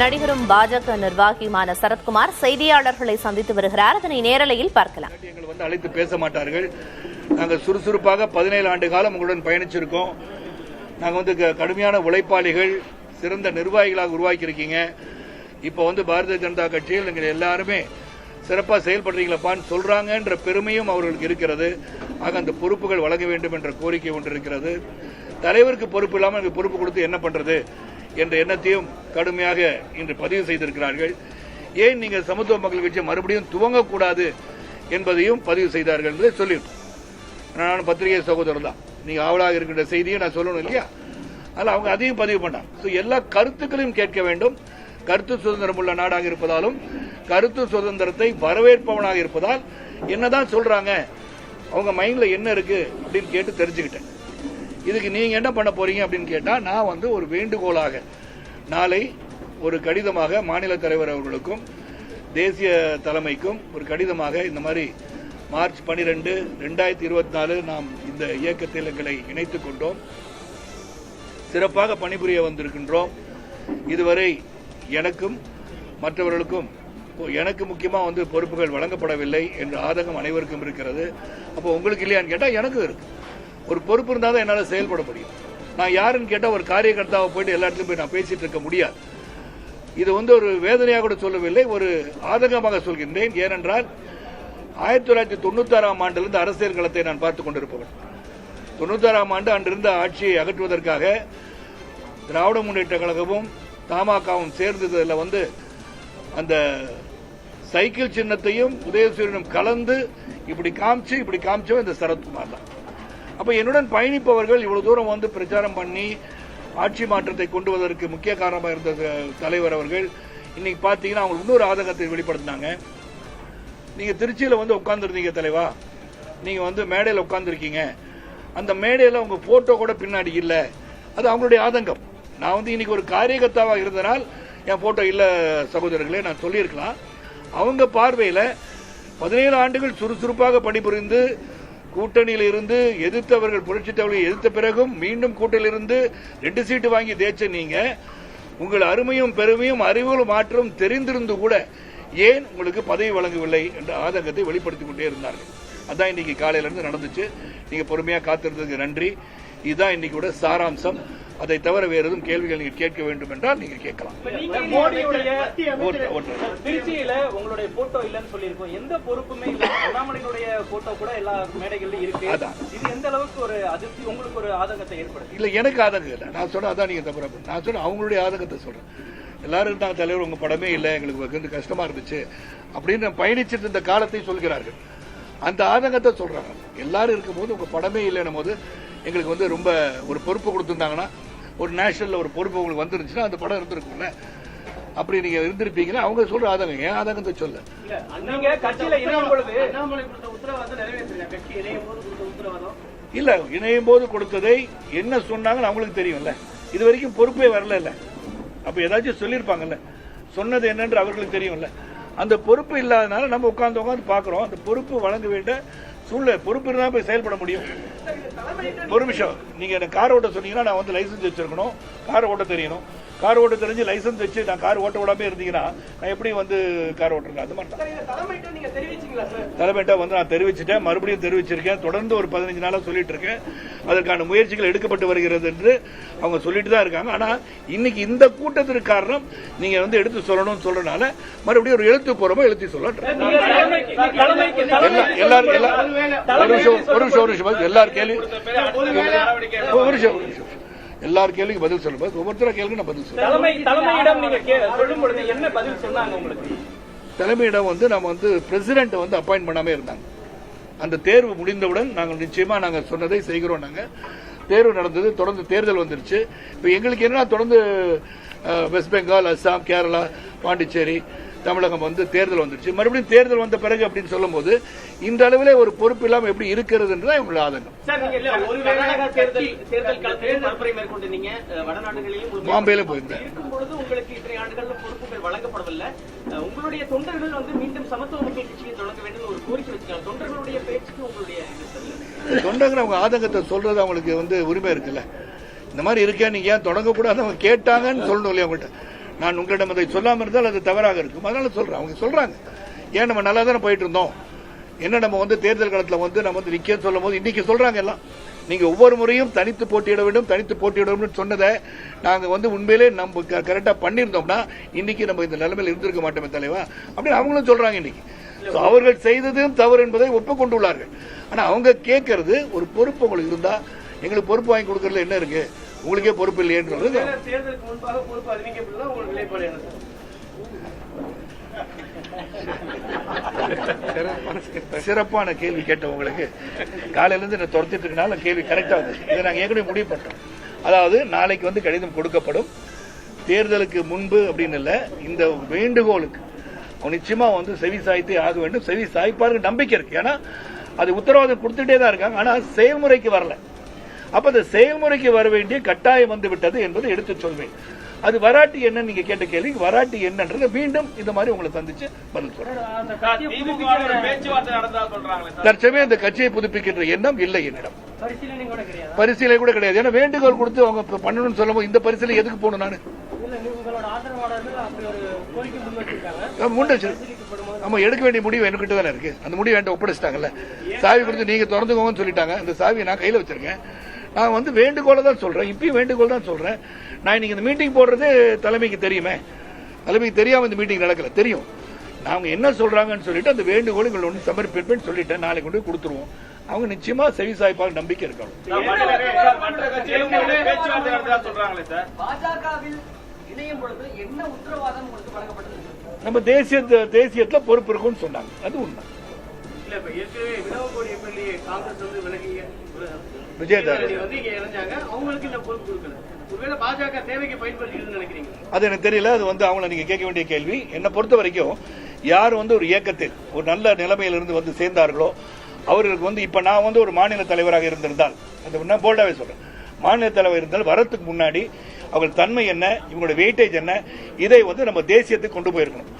நடிகரும் பாஜக நிர்வாகியுமான சரத்குமார் செய்தியாளர்களை சந்தித்து வருகிறார். அதனை நேரலையில் பார்க்கலாம். எங்களை வந்து அழைத்து பேச மாட்டார்கள். நாங்கள் சுறுசுறுப்பாக 17 ஆண்டு காலம் உங்களுடன் பயணிச்சிருக்கோம். நாங்கள் வந்து கடுமையான உழைப்பாளிகள், சிறந்த நிர்வாகிகளாக உருவாக்கியிருக்கீங்க. இப்போ வந்து பாரதிய ஜனதா கட்சியில் எங்கள் எல்லாருமே சிறப்பாக செயல்படுறீங்களப்பான்னு சொல்றாங்கன்ற பெருமையும் அவர்களுக்கு இருக்கிறது. ஆக அந்த பொறுப்புகள் வழங்க வேண்டும் என்ற கோரிக்கை ஒன்று இருக்கிறது. தலைவருக்கு பொறுப்பு இல்லாமல் எனக்கு பொறுப்பு கொடுத்து என்ன பண்றது என்ற எண்ணத்தையும் கடுமையாக இன்று பதிவு செய்திருக்கிறார்கள். ஏன் நீங்கள் சமத்துவ மக்கள் கட்சி மறுபடியும் துவங்கக்கூடாது என்பதையும் பதிவு செய்தார்கள் என்று சொல்லியிருக்கோம். நான் பத்திரிகை சகோதரர் தான், நீங்க ஆவலாக இருக்கின்ற செய்தியை நான் சொல்லணும் இல்லையா? அதில் அவங்க அதையும் பதிவு பண்ணாங்க. எல்லா கருத்துக்களையும் கேட்க வேண்டும். கருத்து சுதந்திரம் உள்ள நாடாக இருப்பதாலும் கருத்து சுதந்திரத்தை வரவேற்பவனாக இருப்பதால் என்னதான் சொல்றாங்க, அவங்க மைண்ட்ல என்ன இருக்கு அப்படின்னு கேட்டு தெரிஞ்சுக்கிட்டேன். இதுக்கு நீங்க என்ன பண்ண போறீங்க அப்படின்னு கேட்டா, நான் வந்து ஒரு வேண்டுகோளாக நாளை ஒரு கடிதமாக மாநில தலைவர் அவர்களுக்கும் தேசிய தலைமைக்கும் ஒரு கடிதமாக இந்த மாதிரி மார்ச் 12, 2024 நாம் இந்த இயக்கத்தில் எங்களை இணைத்துக் கொண்டோம், சிறப்பாக பணிபுரிய வந்திருக்கின்றோம். இதுவரை எனக்கும் மற்றவர்களுக்கும் எனக்கு முக்கியமா வந்து பொறுப்புகள் வழங்கப்படவில்லை என்ற ஆதங்கம் அனைவருக்கும் இருக்கிறது. அப்போ உங்களுக்கு இல்லையான்னு கேட்டா எனக்கு இருக்கு. ஒரு பொறுப்பு இருந்தால் தான் என்னால் செயல்பட முடியும். நான் யாருன்னு கேட்டால் ஒரு காரியகர்த்தாவை போயிட்டு எல்லா இடத்துலையும் போய் நான் பேசிட்டு இருக்க முடியாது. இது வந்து ஒரு வேதனையாக கூட சொல்லவில்லை, ஒரு ஆதங்கமாக சொல்கின்றேன். ஏனென்றால் 1996ஆம் ஆண்டிலிருந்து அரசியல் களத்தை நான் பார்த்துக் கொண்டிருப்பவன். 96ஆம் ஆண்டு அன்றிருந்த ஆட்சியை அகற்றுவதற்காக திராவிட முன்னேற்ற கழகமும் தமாகவும் சேர்ந்ததில் வந்து அந்த சைக்கிள் சின்னத்தையும் உதயசூரியனும் கலந்து இப்படி காமிச்சவன் இந்த சரத்குமார் தான். அப்ப என்னுடன் பயணிப்பவர்கள் இவ்வளவு தூரம் வந்து பிரச்சாரம் பண்ணி ஆட்சி மாற்றத்தை கொண்டு வருவதற்கு முக்கிய காரணமாக இருந்த தலைவர் அவர்கள் இன்னைக்கு பாத்தீங்கன்னா அவங்க இன்னொரு ஆதங்கத்தை வெளிப்படுத்தினாங்க. நீங்க திருச்சியில வந்து உட்கார்ந்துருந்தீங்க தலைவா, நீங்க வந்து மேடையில் உட்கார்ந்துருக்கீங்க, அந்த மேடையில் உங்க போட்டோ கூட பின்னாடி இல்ல, அது அவங்களுடைய ஆதங்கம். நான் வந்து இன்னைக்கு ஒரு காரியகர்த்தாவாக இருந்தனால் என் போட்டோ இல்ல சகோதரர்களே நான் சொல்லியிருக்கலாம். அவங்க பார்வையில 17 ஆண்டுகள் சுறுசுறுப்பாக பணிபுரிந்து கூட்டணியில் இருந்து எதிர்த்தவர்கள், புரட்சி தலைவர்களை எதிர்த்த பிறகும் மீண்டும் கூட்டணியில் இருந்து 2 சீட்டு வாங்கி தேய்ச்ச நீங்க உங்கள் அருமையும் பெருமையும் அறிவுகளும் மாற்றம் தெரிந்திருந்து கூட ஏன் உங்களுக்கு பதவி வழங்கவில்லை என்ற ஆதங்கத்தை வெளிப்படுத்திக் கொண்டே இருந்தார்கள். அதான் இன்னைக்கு காலையில இருந்து நடந்துச்சு. நீங்க பொறுமையா காத்திருந்ததுக்கு நன்றி. இதுதான் இன்னைக்கு சாராம்சம். அதை தவிர வேறு எதுவும் கேள்விகள் நீங்க கேட்க வேண்டும் என்றால் நீங்க கேட்கலாம். திருச்சியில உங்களுடைய போட்டோ இல்லன்னு சொல்லியிருக்கோம், எந்த பொறுப்புமே இல்ல, அண்ணாமலையுடைய போட்டோ கூட எல்லா மேடைகளிலும் இருக்கு. இது எந்த அளவுக்கு ஒரு அதிர்ச்சி, உங்களுக்கு ஒரு ஆதங்கத்தை ஏற்படுது? இல்ல, எனக்கு ஆதங்கம் இல்லை. நான் சொன்ன அதான் நீங்க தப்பு. நான் சொன்ன அவங்களுடைய ஆதங்கத்தை சொல்றேன். எல்லாரும் இருந்தாங்க, தலைவர் உங்க படமே இல்லை, எங்களுக்கு கஷ்டமா இருந்துச்சு அப்படின்னு பயணிச்சிட்டு இருந்த காலத்தை சொல்கிறார்கள். அந்த ஆதங்கத்தை சொல்றாங்க. எல்லாரும் இருக்கும் போது உங்க படமே இல்லைன்னும் போது எங்களுக்கு வந்து ரொம்ப ஒரு பொறுப்பு கொடுத்துருந்தாங்கன்னா, ஒரு நேஷனல்ல ஒரு பொறுப்பு உங்களுக்கு வந்துருந்துச்சுன்னா அந்த படம் இருந்திருக்கும்ல. அப்படி நீங்க இருந்திருப்பீங்கன்னா அவங்க சொல்ற ஆதங்கம், ஏன் ஆதங்கத்தை சொல்ல இல்ல, இணையும் போது கொடுத்ததை என்ன சொன்னாங்கன்னு அவங்களுக்கு தெரியும்ல. இது வரைக்கும் பொறுப்பே வரல இல்ல, அப்ப ஏதாச்சும் சொல்லியிருப்பாங்கல்ல, சொன்னது என்னன்னு அவர்களுக்கு தெரியும்ல. அந்த பொறுப்பு இல்லாதனால நம்ம உட்கார்ந்து பாக்குறோம். அந்த பொறுப்பு வழங்க வேண்டிய சூழ்நிலை, பொறுப்பு இருந்தா போய் செயல்பட முடியும். ஒரு நிமிஷம், நீங்க எனக்கு கார் ஓட்ட சொன்னீங்கன்னா நான் வந்து லைசன்ஸ் வச்சிருக்கணும், கார் ஓட்ட தெரியணும். கார் ஓட்ட தெரிஞ்சு லைசன்ஸ் வச்சு நான் கார் ஓட்ட விடாம இருந்தீங்கன்னா நான் எப்படி வந்து கார் ஓட்டுறேன்? அது மட்டும் தலைமையிட்ட வந்து நான் தெரிவிச்சுட்டேன், மறுபடியும் தெரிவிச்சிருக்கேன். தொடர்ந்து ஒரு 15 நாளா சொல்லிட்டு இருக்கேன். அதற்கான முயற்சிகள் எடுக்கப்பட்டு வருகிறது என்று அவங்க சொல்லிட்டு தான் இருக்காங்க. ஆனா இன்னைக்கு இந்த கூட்டத்திற்கு காரணம் நீங்க வந்து எடுத்து சொல்லணும்னு சொல்றதுனால மறுபடியும் ஒரு எழுத்து பூர்வமா எழுதி சொல்ல எல்லார் கேள்விக்கு பதில் சொல்லும்போது ஒவ்வொருத்தர கேள்வி நான் பதில் சொல்றேன். தலைமையிடம் வந்து நம்ம வந்து பிரசிடென்ட் வந்து அப்பாயிண்ட் பண்ணாம இருந்தாங்க. அந்த தேர்வு முடிந்தவுடன் நாங்கள் நிச்சயமா நாங்கள் சொன்னதை செய்கிறோம். நாங்க தேர்வு நடந்தது, தொடர்ந்து தேர்தல் வந்துருச்சு. இப்ப எங்களுக்கு என்ன, தொடர்ந்து வெஸ்ட் பெங்கால், அஸ்ஸாம், கேரளா, பாண்டிச்சேரி, தமிழகம் வந்து தேர்தல் வந்துருச்சு. மறுபடியும் தேர்தல் வந்த பிறகு அப்படின்னு சொல்லும் போது இந்த அளவிலே ஒரு பொறுப்பு இல்லாம எப்படி இருக்கிறது என்றுதான் இவங்களுடைய ஆதங்கம். பாம்பேல போயிருந்தேன். உங்களுடைய தொண்டர்கள் வந்து மீண்டும் சமத்துவ மக்கள் கட்சியை தொடங்க வேண்டும் ஒரு கோரிக்கை வச்சிருக்காங்க. தொண்டர்களுடைய பேச்சுக்கு உங்களுடைய தொண்டர்கள் அவங்க ஆதங்கத்தை சொல்றது அவங்களுக்கு வந்து உரிமை இருக்குல்ல. இந்த மாதிரி இருக்கேன், நீங்க ஏன் தொடங்கக்கூடாது அவங்க கேட்டாங்கன்னு சொல்லணும் இல்லையா உங்கள்கிட்ட. நான் உங்களிடம் அதை சொல்லாமல் இருந்தால் அது தவறாக இருக்கும். அதனால சொல்றேன். அவங்க சொல்றாங்க, ஏன் நம்ம நல்லா தானே போயிட்டு இருந்தோம், என்ன நம்ம வந்து தேர்தல் காலத்தில் வந்து நம்ம வந்து நிக்க சொல்லும் போது இன்னைக்கு சொல்றாங்க எல்லாம் நீங்க ஒவ்வொரு முறையும் தனித்து போட்டியிட வேண்டும் சொன்னதை நாங்க வந்து உண்மையிலே நம்ம கரெக்டா பண்ணியிருந்தோம்னா இன்னைக்கு நம்ம இந்த நிலைமையில் இருந்திருக்க மாட்டோமே தலைவா அப்படின்னு அவங்களும் சொல்றாங்க. இன்னைக்கு அவர்கள் செய்ததும் தவறு என்பதை ஒப்புக்கொண்டுள்ளார்கள். ஆனா அவங்க கேட்கறது ஒரு பொறுப்பு உங்களுக்கு இருந்தா எங்களுக்கு பொறுப்பு வாங்கி கொடுக்கறதுல என்ன இருக்கு, உங்களுக்கே பொறுப்பு இல்லையன்றது. தேர்தலுக்கு முன்பாக பொறுப்பு அறிவிக்கப்பட்டதா உங்களுக்கு நிலைப்பாடு என்ன? சிறப்பான கேள்வி கேட்டவங்களுக்கு காலையிலிருந்து நான் துரத்திட்டு இருக்கனால கேள்வி கரெக்டா வந்து இதை நாங்கள் ஏற்கனவே முடிவு பண்றோம். அதாவது நாளைக்கு வந்து கடிதம் கொடுக்கப்படும். தேர்தலுக்கு முன்பு அப்படின்னு இல்லை, இந்த வேண்டுகோளுக்கு நிச்சயமா வந்து செவி சாய்த்தே ஆக வேண்டும். செவி சாய்ப்பாருக்கு நம்பிக்கை இருக்கு. ஏன்னா அது உத்தரவாதம் கொடுத்துட்டே தான் இருக்காங்க. ஆனா செயல்முறைக்கு வரல. அப்ப அந்த செயல்முறைக்கு வர வேண்டிய கட்டாயம் வந்து விட்டது என்பதை எடுத்து சொல்வேன். அது வராட்டி என்ன நீங்க கேட்ட கேள்வி வராட்டி என்னன்றது மீண்டும் இந்த மாதிரி உங்களை சந்திச்சு பதில் சொல்றேன். தற்சமயம் அந்த கட்சியை புதுப்பிக்கின்ற எண்ணம் இல்லை என்னிடம். பரிசீலனை கூட கிடையாது. ஏன்னா வேண்டுகோள் கொடுத்து அவங்க பண்ணணும்னு சொல்லும்போது இந்த பரிசீலனை எதுக்கு போகணும்? நான் நம்ம எடுக்க வேண்டிய முடிவு என்கிட்ட தானே இருக்கு. அந்த முடிவு என்கிட்ட ஒப்படைச்சிட்டாங்கல்ல. சாவி கொடுத்து நீங்க திறந்துக்கோங்கன்னு சொல்லிட்டாங்க. அந்த சாவியை நான் கையில வச்சிருக்கேன். நான் வந்து வேண்டுகோளை தான் சொல்றேன். இப்பயும் வேண்டுகோள் தான் சொல்றேன். நான் இன்னைக்கு இந்த மீட்டிங் போடுறது தலைமைக்கு தெரியுமே. தலைமைக்கு தெரியாம இந்த மீட்டிங் நடக்கல, தெரியும். நாங்க என்ன சொல்றாங்கன்னு சொல்லிட்டு அந்த வேண்டுகோள் எங்களை ஒன்று சமர்ப்பிப்பேன்னு சொல்லிட்டேன். நாளைக்கு கொண்டு கொடுத்துருவோம். அவங்க நிச்சயமா செவி சாய்ப்பாக நம்பிக்கை இருக்கணும். நம்ம தேசியத்துல பொறுப்பு இருக்கும்னு சொன்னாங்க. அது உண்மை. அது எனக்கு தெரியல. அது வந்து அவங்கள நீங்க கேட்க வேண்டிய கேள்வி. என்னை பொறுத்த வரைக்கும் யார் வந்து ஒரு இயக்கத்தில் ஒரு நல்ல நிலைமையிலிருந்து வந்து சேர்ந்தார்களோ அவர்களுக்கு வந்து இப்ப நான் வந்து ஒரு மாநில தலைவராக இருந்திருந்தால், அது போல்டாவே சொல்றேன், மாநில தலைவர் இருந்தால் வரத்துக்கு முன்னாடி அவர்கள் தன்மை என்ன, இவங்களோட வெயிட்டேஜ் என்ன, இதை வந்து நம்ம தேசியத்துக்கு கொண்டு போயிருக்கணும்.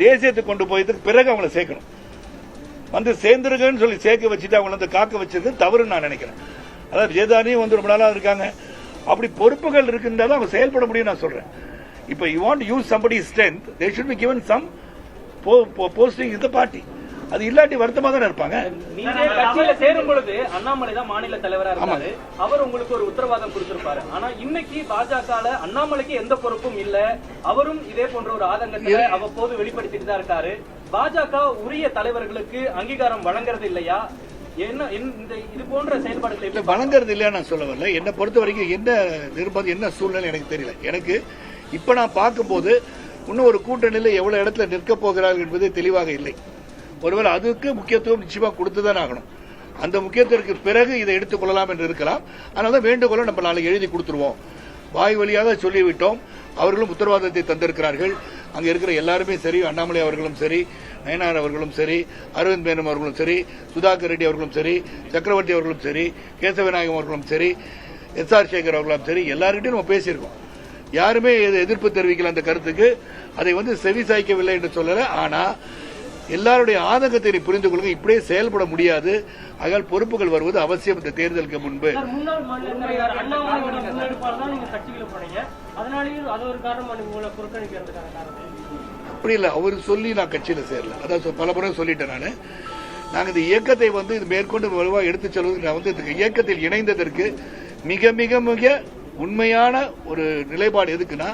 தேசியத்துக்கு கொண்டு போயதுக்கு பிறகு அவங்களை சேர்க்கணும். வந்து சேர்ந்துருக்கன்னு சொல்லி சேர்க்க வச்சுட்டு அவங்களை வந்து காக்க வச்சது தவறுன்னு நான் நினைக்கிறேன். அதாவது விஜயதானியும் வந்து ரொம்ப நாளா இருக்காங்க. அப்படி பொறுப்புகள் இருக்குன்றத அவங்க செயல்பட முடியும் நான் சொல்றேன். இப்ப you want use somebody's strength, they should be given some posting in the party. அது இல்லாட்டி வருத்தமா தானே இருப்பாங்க. நீங்க கட்சியில சேரும் பொழுது அண்ணாமலை தான் மாநில தலைவரா இருந்தாரு. அவர் உங்களுக்கு ஒரு உத்தரவாதம் கொடுத்திருப்பாரு. ஆனா இன்னைக்கு பாஜகல அண்ணாமலைக்கு எந்த பொறுப்பும் இல்ல. அவரும் இதே போன்ற ஒரு ஆதங்கத்தை அவ்வப்போது வெளிப்படுத்திட்டு தான் இருக்காரு. பாஜக உரிய தலைவர்களுக்கு அங்கீகாரம் வழங்குறது இல்லையா? என்ன இது போன்ற செயல்பாடுகளை வழங்குறது இல்லையா நான் சொல்ல வரல. என்னை பொறுத்த வரைக்கும் என்ன நிர்பந்தம் என்ன சூழ்நிலை எனக்கு தெரியல. எனக்கு இப்ப நான் பார்க்கும்போது இன்னும் ஒரு கூட்டணியில் எவ்வளவு இடத்துல நிற்க போகிறார்கள் என்பது தெளிவாக இல்லை. ஒருவேளை அதுக்கு முக்கியத்துவம் நிச்சயமா கொடுத்துதான் ஆகணும். அந்த முக்கியத்துவத்திற்கு பிறகு இதை எடுத்துக் கொள்ளலாம் என்று இருக்கலாம். அதனால வேண்டுகோளை நம்ம நாளைக்கு எழுதி கொடுத்துருவோம். வாய் வழியாக சொல்லிவிட்டோம். அவர்களும் உத்தரவாதத்தை தந்திருக்கிறார்கள். அங்க இருக்கிற எல்லாருமே சரி, அண்ணாமலை அவர்களும் சரி, நயனார் அவர்களும் சரி, அரவிந்த் மேனன் அவர்களும் சரி, சுதாகர் ரெட்டி அவர்களும் சரி, சக்கரவர்த்தி அவர்களும் சரி, கேசவநாயகம் அவர்களும் சரி, எஸ்ஆர் சேகர் அவர்களும் சரி, எல்லார்கிட்டையும் நம்ம பேசியிருக்கோம். யாருமே எதிர்ப்பு தெரிவிக்கல அந்த கருத்துக்கு. அதை வந்து செவி சாய்க்கவில்லை என்று சொல்லல. ஆனா எல்லாருடைய ஆதங்கத்தை புரிந்து கொள்ளுங்க. இப்படியே செயல்பட முடியாது. ஆகையால் பொறுப்புகள் வருவது அவசியம். இந்த தேர்தலுக்கு முன்பு அப்படி இல்லை. அவர் சொல்லி நான் கட்சியில சேரல. அதான் பல முறை சொல்லிட்டேன். நாங்கள் இந்த இயக்கத்தை வந்து இது மேற்கொண்டு வலுவாக எடுத்துச் செல்வதற்கு நான் வந்து இந்த இயக்கத்தில் இணைந்ததற்கு மிக மிக மிக உண்மையான ஒரு நிலைப்பாடு எதுக்குன்னா,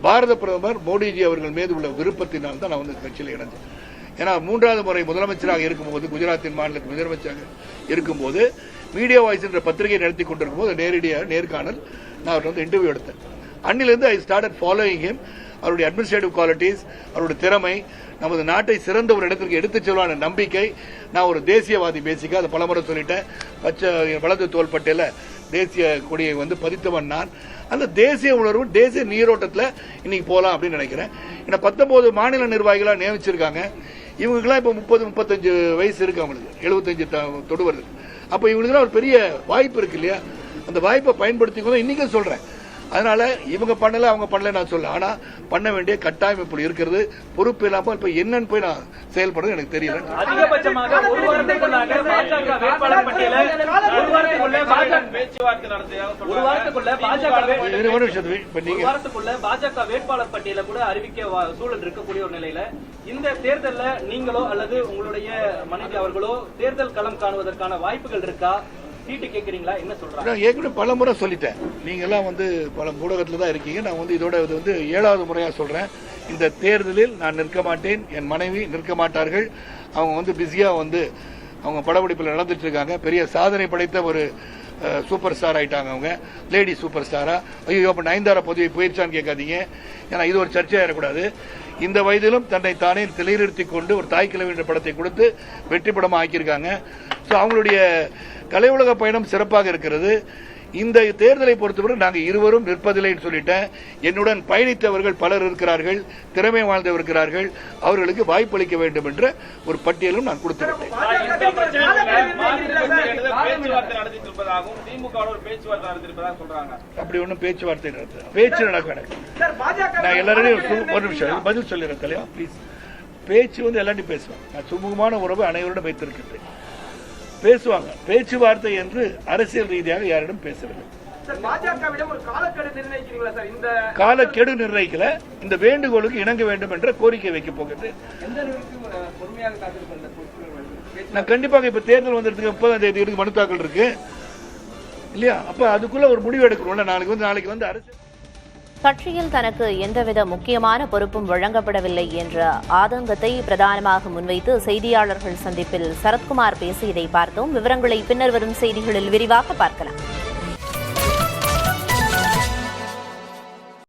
பாரத பிரதமர் மோடிஜி அவர்கள் மீது உள்ள விருப்பத்தினால் தான் நான் வந்து கட்சியில் இணைஞ்சேன். ஏன்னா 3வது முறை முதலமைச்சராக இருக்கும்போது, குஜராத்தின் மாநிலத்தில் முதலமைச்சராக இருக்கும்போது, மீடியா வாய்ஸ் என்ற பத்திரிகை நடத்தி கொண்டிருக்கும் போது நேர்காணல் நான் அவர் வந்து இன்டர்வியூ எடுத்தேன். அன்னிலிருந்து ஐ ஸ்டார்டட் ஃபாலோயிங் ஹிம். அவருடைய அட்மினிஸ்ட்ரேட்டிவ் குவாலிட்டிஸ், அவருடைய திறமை, நமது நாட்டை சிறந்த ஒரு இடத்திற்கு எடுத்துச் செல்வான நம்பிக்கை. நான் ஒரு தேசியவாதி பேசிக்க அதை பலமுறை சொல்லிட்டேன். பச்சை வலது தோள்பட்டையில தேசிய கொடியை வந்து பதித்தவன் நான். அந்த தேசிய உணர்வு தேசிய நீரோட்டத்தில் இன்னைக்கு போலாம் அப்படின்னு நினைக்கிறேன். ஏன்னா 19 மாநில நிர்வாகிகளா நியமிச்சிருக்காங்க. இவங்களுக்குலாம் இப்ப 30-35 வயசு இருக்கு. அவங்களுக்கு 75 தொடுவது. அப்ப இவங்களுக்கு ஒரு பெரிய வாய்ப்பு இருக்கு இல்லையா? அந்த வாய்ப்பை பயன்படுத்திக்கணும். இன்னைக்கு சொல்றேன், அதனால இவங்க பண்ணல அவங்க பண்ணல நான் சொல்ல, ஆனா பண்ண வேண்டிய கட்டாயம் இப்படி இருக்கிறது. பொறுப்பு இல்லாம இப்ப என்னன்னு போய் நான் செயல்படுறது எனக்கு தெரியல. அதிகபட்சமாக ஒரு வாரத்துக்குள்ளாக பாஜக வேட்பாளர் பட்டியலை பாஜக வேட்பாளர் பட்டியலை கூட அறிவிக்க சூழல் இருக்கக்கூடிய ஒரு நிலையில இந்த தேர்தலில் நீங்களோ அல்லது உங்களுடைய மனைவி அவர்களோ தேர்தல் களம் காணுவதற்கான வாய்ப்புகள் இருக்கா? சீட்டு கேட்கறீங்களா? என்ன சொல்றாங்க? ஏற்கனவே பல முறை சொல்லிட்டேன். நீங்க எல்லாம் பல ஊடகத்துல தான் இருக்கீங்க. நான் இதோட 7வது முறையா சொல்றேன். இந்த தேர்தலில் நான் நிற்க மாட்டேன், என் மனைவி நிற்க மாட்டார்கள். அவங்க பிஸியா அவங்க படப்பிடிப்பில் நடந்துட்டு இருக்காங்க. பெரிய சாதனை படைத்த ஒரு சூப்பர் ஸ்டார் ஆயிட்டாங்க. அவங்க லேடி சூப்பர் ஸ்டாரா. ஐயோ அப்ப நயன்தாரா பதவி போயிடுச்சான்னு கேட்காதீங்க. ஏன்னா இது ஒரு சர்ச்சையாயிடக்கூடாது. இந்த வயதிலும் தன்னை தானே நிலைநிறுத்திக் கொண்டு ஒரு தாய் கிழவி என்ற படத்தை கொடுத்து வெற்றி படமா ஆக்கியிருக்காங்க. அவங்களுடைய கலை உலக பயணம் சிறப்பாக இருக்கிறது. இந்த தேர்தலை பொறுத்தவரை நாங்கள் இருவரும் நிற்பதில்லைன்னு சொல்லிட்டேன். என்னுடன் பயணித்தவர்கள் பலர் இருக்கிறார்கள், திறமை வாழ்ந்தவர் இருக்கிறார்கள். அவர்களுக்கு வாய்ப்பளிக்க வேண்டும் என்ற ஒரு பட்டியலும் நான் கொடுத்துவிட்டேன். அப்படி ஒன்றும் பேச்சுவார்த்தை பேச்சு நடக்க நான் எல்லாரையும் ஒரு நிமிஷம் பதில் சொல்லிடுறேன் தலைவா ப்ளீஸ். பேச்சு எல்லாத்தையும் பேசுவேன். நான் சுமூகமான உறவு அனைவரிடம் வைத்திருக்கிறேன். பேசுவாங்க. பேச்சுவார்த்தை என்று அரசியல் ரீதியாக யாரிடம் பேசவில்லை. காலக்கெடு நிர்ணயிக்கல. இந்த வேண்டுகோளுக்கு இணங்க வேண்டும் என்ற கோரிக்கை வைக்க போகிறது. நான் கண்டிப்பாக இப்ப தேர்தல் வந்ததுக்கு 30ஆம் தேதி மனு தாக்கல் இருக்கு இல்லையா? அப்ப அதுக்குள்ள ஒரு முடிவு எடுக்கணும்ல. நாளைக்கு அரசு கட்சியில் தனக்கு எந்தவித முக்கியமான பொறுப்பும் வழங்கப்படவில்லை என்ற ஆதங்கத்தை பிரதானமாக முன்வைத்து செய்தியாளர்கள் சந்திப்பில் சரத்குமார் பேசியதை பார்த்தோம். விவரங்களை பின்னர் வரும் செய்திகளில் விரிவாக பார்க்கலாம்.